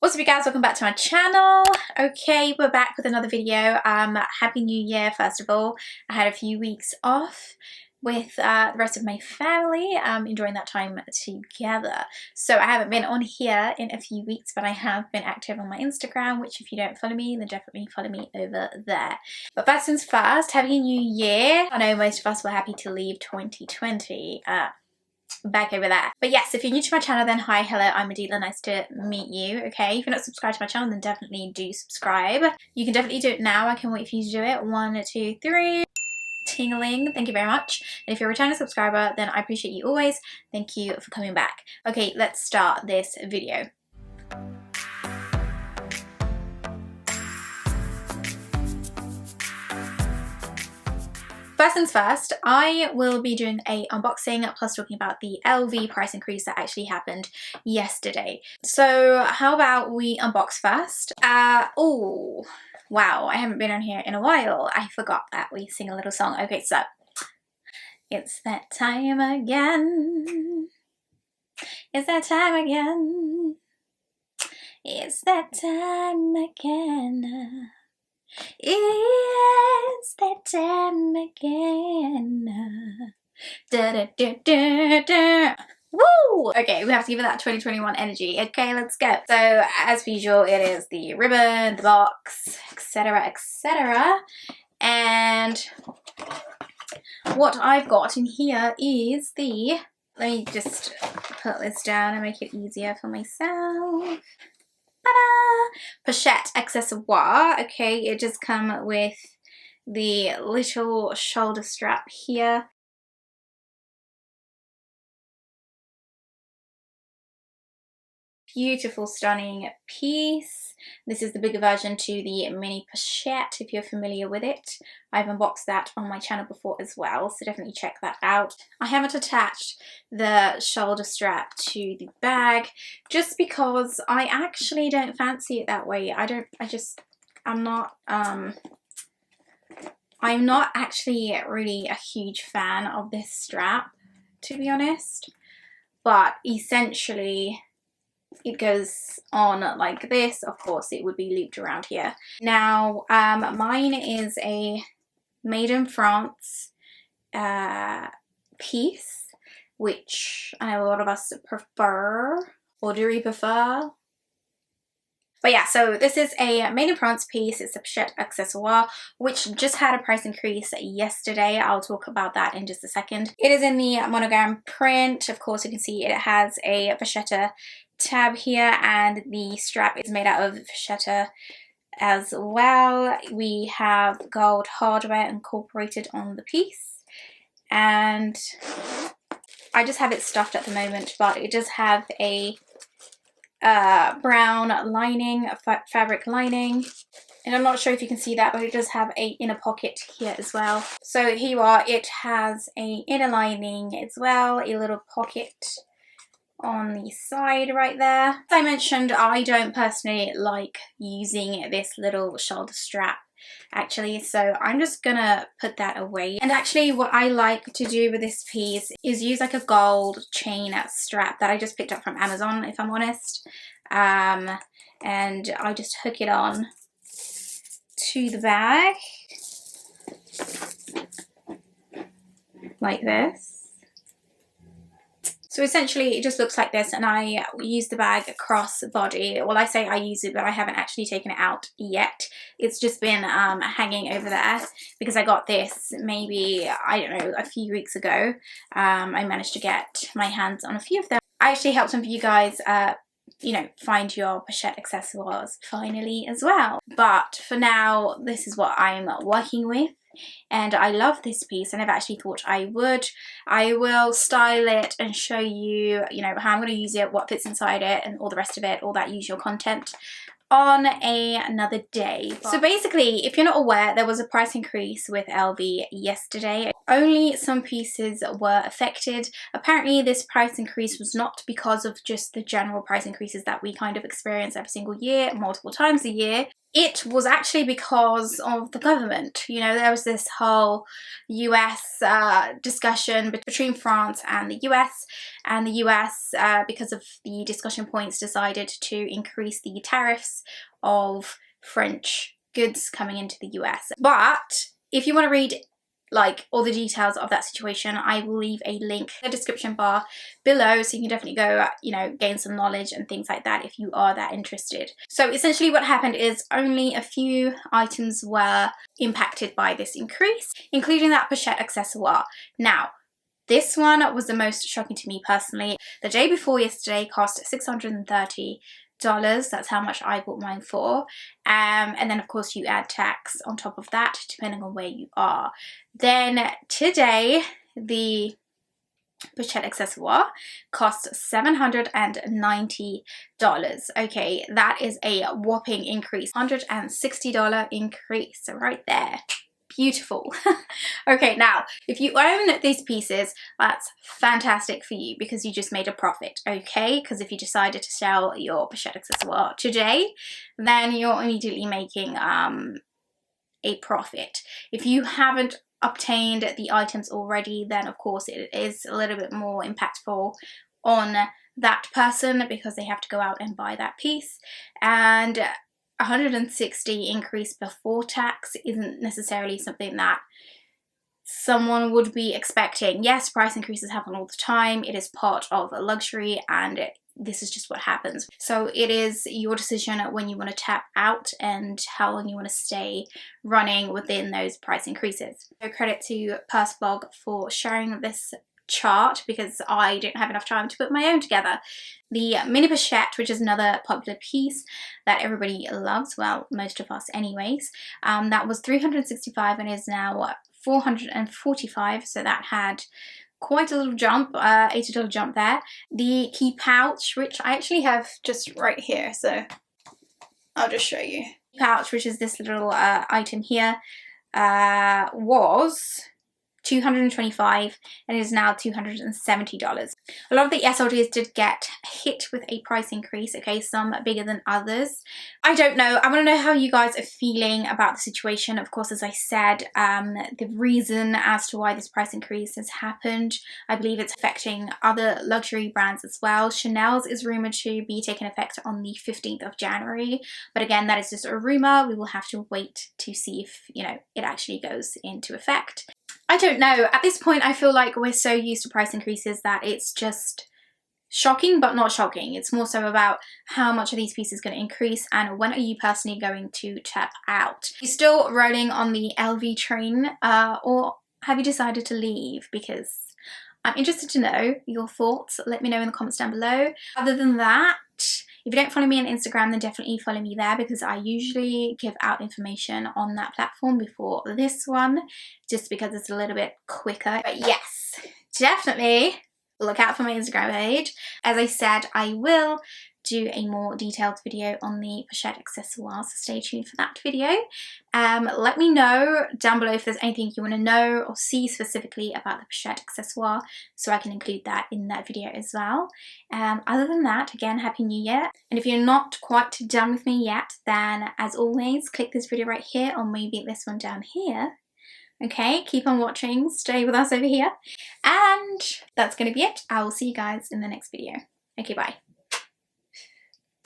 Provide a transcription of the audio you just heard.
What's up you guys, welcome back to my channel. Okay, we're back with another video. Happy New Year first of all. I had a few weeks off with the rest of my family, enjoying that time together. So I haven't been on here in a few weeks, but I have been active on my Instagram, which if you don't follow me, then definitely follow me over there. But first things first, Happy New Year. I know most of us were happy to leave 2020 back over there. But yes, if you're new to my channel, then hi, hello, I'm Adila, nice to meet you. Okay, if you're not subscribed to my channel, then definitely do subscribe. You can definitely do it now. I can wait for you to do it. 1, 2, 3. Ting-a-ling, thank you very much. And if you're a returning subscriber, then I appreciate you always. Thank you for coming back. Okay, let's start this video. First things first, I will be doing a unboxing plus talking about the LV price increase that actually happened yesterday. So how about we unbox first? Oh, wow, I haven't been on here in a while. I forgot that we sing a little song. Okay, so it's that time again. It's that time again. It's that time again. It's that time again. Da, da, da, da, da. Woo! Okay, we have to give it that 2021 energy. Okay, let's go. So, as usual, it is the ribbon, the box, etc, etc. And what I've got in here is the... Let me just put this down and make it easier for myself. Pochette accessoire. Okay, it does come with the little shoulder strap here. Beautiful, stunning piece. This is the bigger version to the mini pochette, if you're familiar with it. I've unboxed that on my channel before as well, so definitely check that out. I haven't attached the shoulder strap to the bag just because I actually don't fancy it that way. I'm not actually really a huge fan of this strap, to be honest. But essentially, it goes on like this. Of course, it would be looped around here. Now, mine is a made in France piece, which I know a lot of us prefer. Or do we prefer? But yeah, so this is a made in France piece. It's a pochette accessoire, which just had a price increase yesterday. I'll talk about that in just a second. It is in the monogram print. Of course, you can see it has a pochette tab here, and the strap is made out of pochette as well. We have gold hardware incorporated on the piece, and I just have it stuffed at the moment, but it does have a brown lining, fabric lining, and I'm not sure if you can see that, but it does have a inner pocket here as well. So here you are, it has a inner lining as well, a little pocket on the side right there. As I mentioned, I don't personally like using this little shoulder strap actually, so I'm just gonna put that away. And actually what I like to do with this piece is use like a gold chain strap that I just picked up from Amazon, if I'm honest, and I just hook it on to the bag like this. So essentially it just looks like this, and I use the bag cross body. Well, I say I use it, but I haven't actually taken it out yet. It's just been hanging over there because I got this maybe, I don't know, a few weeks ago. I managed to get my hands on a few of them. I actually helped some of you guys you know, find your pochette accessoires finally as well. But for now, this is what I'm working with. And I love this piece. I never actually thought I would. I will style it and show you, you know, how I'm going to use it, what fits inside it, and all the rest of it, all that usual content. on another day. So basically, if you're not aware, there was a price increase with LV yesterday. Only some pieces were affected. Apparently this price increase was not because of just the general price increases that we kind of experience every single year, multiple times a year. It was actually because of the government. You know, there was this whole US discussion between France and the US, and the US, because of the discussion points, decided to increase the tariffs of French goods coming into the US. But if you want to read like all the details of that situation, I will leave a link in the description bar below, so you can definitely go, you know, gain some knowledge and things like that if you are that interested. So essentially what happened is only a few items were impacted by this increase, including that pochette accessoire. Now, this one was the most shocking to me personally. The day before yesterday cost $630. That's how much I bought mine for, and then of course you add tax on top of that depending on where you are. Then today the pochette accessoire cost $790. Okay, that is a whopping increase, $160 increase right there. Beautiful. Okay, now if you own these pieces, that's fantastic for you because you just made a profit, okay? Because if you decided to sell your pochette accessoire today, then you're immediately making a profit. If you haven't obtained the items already, then of course it is a little bit more impactful on that person because they have to go out and buy that piece. And 160 increase before tax isn't necessarily something that someone would be expecting. Yes, price increases happen all the time. It is part of a luxury and this is just what happens. So it is your decision when you want to tap out and how long you want to stay running within those price increases. So credit to Purse Blog for sharing this chart because I don't have enough time to put my own together. The mini pochette, which is another popular piece that everybody loves, well, most of us anyways, that was $365 and is now $445, so that had quite a little jump, $80 jump there. The key pouch, which I actually have just right here, so I'll just show you. Pouch, which is this little item here, was $225 and is now $270. A lot of the SLGs did get hit with a price increase, okay, some bigger than others. I don't know. I want to know how you guys are feeling about the situation. Of course, as I said, the reason as to why this price increase has happened, I believe it's affecting other luxury brands as well. Chanel's is rumored to be taking effect on the 15th of January, but again, that is just a rumor. We will have to wait to see if, you know, it actually goes into effect. I don't know. At this point, I feel like we're so used to price increases that it's just shocking, but not shocking. It's more so about how much are these pieces going to increase and when are you personally going to tap out. Are you still rolling on the LV train or have you decided to leave? Because I'm interested to know your thoughts. Let me know in the comments down below. Other than that, if you don't follow me on Instagram, then definitely follow me there because I usually give out information on that platform before this one, just because it's a little bit quicker. But yes, definitely look out for my Instagram page. As I said, I will do a more detailed video on the pochette accessoires, so stay tuned for that video. Let me know down below if there's anything you want to know or see specifically about the pochette accessoire so I can include that in that video as well. Other than that, again, Happy New Year. And if you're not quite done with me yet, then as always, click this video right here or maybe this one down here. Okay, keep on watching, stay with us over here. And that's going to be it. I will see you guys in the next video. Okay, bye.